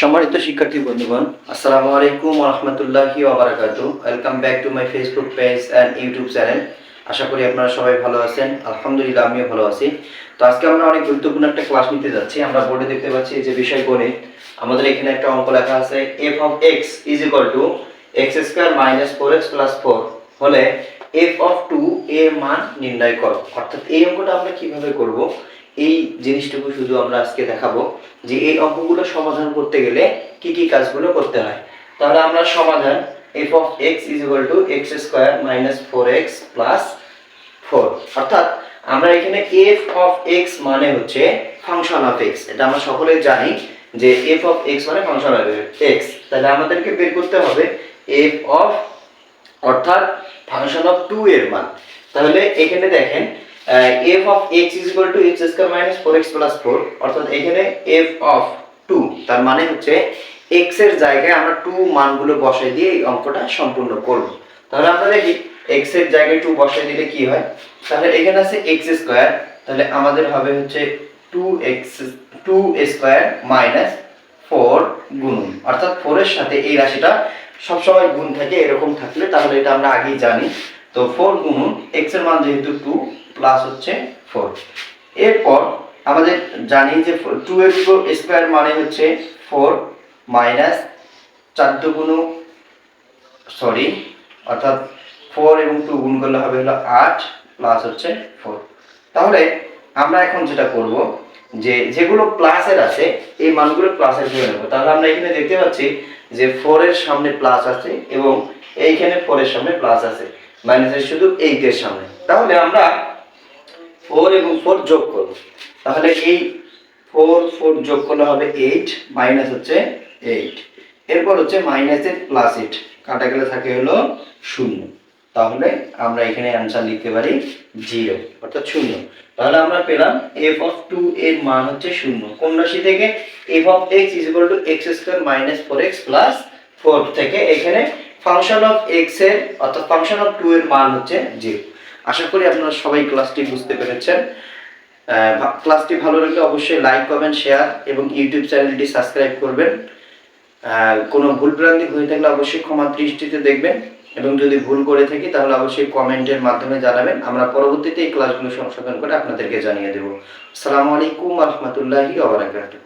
সম্মানিত শিক্ষার্থী বন্ধুগণ, আসসালামু আলাইকুম ওয়া রাহমাতুল্লাহি ওয়া বারাকাতুহু। Welcome back to my Facebook page and YouTube channel. আশা করি আপনারা সবাই ভালো আছেন। আলহামদুলিল্লাহ, আমিও ভালো আছি। তো আজকে আমরা অনেক গুরুত্বপূর্ণ একটা ক্লাস নিতে যাচ্ছি। আমরা বোর্ডে দেখতে পাচ্ছি যে বিষয় গণিত। আমাদের এখানে একটা অঙ্ক লেখা আছে f of x is equal to x square minus 4x plus 4 হলে f of 2 এর মান নির্ণয় করো। অর্থাৎ এই অঙ্কটা আমরা কিভাবে করব, এই জিনিসটুকু শুধু আমরা আজকে দেখাবো যে এই অঙ্কগুলো সমাধান করতে গেলে কি কি কাজগুলো করতে হয়। তাহলে আমরা সমাধান f of x is equal to x square minus 4x plus 4, অর্থাৎ আমরা এখানে f of x মানে হচ্ছে ফাংশন অফ x। এটা আমরা সকলে জানি যে f of x মানে ফাংশন অফ x। তাহলে আমাদেরকে বের করতে হবে f of অর্থাৎ ফাংশন অফ 2 এর মান। তাহলে এখানে দেখেন f of x is equal to x square minus 4x plus 4, অর্থাৎ এখানে f of 2 তার মানে হচ্ছে x এর জায়গায় আমরা 2 মানগুলো বসাই দিয়ে এই অঙ্কটা সম্পূর্ণ করব। তাহলে আমরা দেখি x এর জায়গায় 2 বসাই দিলে কি হয়। তাহলে এখানে আছে x স্কয়ার, তাহলে আমাদের হবে হচ্ছে 2 স্কয়ার মাইনাস 4 গুণন, অর্থাৎ 4 এর সাথে এই রাশিটা সব সময় গুণ থাকে, এরকম থাকলে তাহলে এটা আমরা আগেই জানি। তো 4 গুণন x এর মান যেহেতু 2 প্লাস হচ্ছে 4। এরপর আমাদের জানি যে 2 এর স্কয়ার মানে হচ্ছে 4 মাইনাস 4 গুণ অর্থাৎ 4 এবং 2 গুণ করলে হবে হলো 8 প্লাস হচ্ছে 4। তাহলে আমরা এখন যেটা করব যে যেগুলো প্লাসের আছে এই মানগুলো প্লাসের ধরে নেব। তাহলে আমরা এখানে দেখতে পাচ্ছি যে 4 এর সামনে প্লাস আছে এবং এইখানে 4 এর সামনে প্লাস আছে, মাইনাসের শুধু 8 এর সামনে। তাহলে আমরা 4 এবং 4 যোগ করব। তাহলে এই 4 যোগ করলে হবে 8 মাইনাস হচ্ছে 8, এরপর হচ্ছে মাইনাসের প্লাস 8 কাটা গেলে থাকে হলো 0। তাহলে আমরা এখানে आंसर লিখতে পারি 0 অর্থাৎ 0। তাহলে আমরা পেলাম f of 2 এর মান হচ্ছে 0। কোন রাশি থেকে? f of x x square minus 4x plus 4 থেকে। এখানে ফাংশন অফ x এর অর্থাৎ ফাংশন অফ 2 এর মান হচ্ছে 0। আশা করি আপনারা সবাই ক্লাসটি বুঝতে পেরেছেন। ক্লাসটি ভালো লাগলে অবশ্যই লাইক, কমেন্ট, শেয়ার এবং ইউটিউব চ্যানেলটি সাবস্ক্রাইব করবেন। কোনো ভুল ভ্রান্তি হয়ে থাকলে অবশ্যই ক্ষমা দৃষ্টিতে দেখবেন এবং যদি ভুল করে থাকি তাহলে অবশ্যই কমেন্টের মাধ্যমে জানাবেন। আমরা পরবর্তীতে এই ক্লাসগুলো সংশোধন করে আপনাদেরকে জানিয়ে দেব। আসসালামু আলাইকুম ওয়া রাহমাতুল্লাহি ওয়া বারাকাতুহু।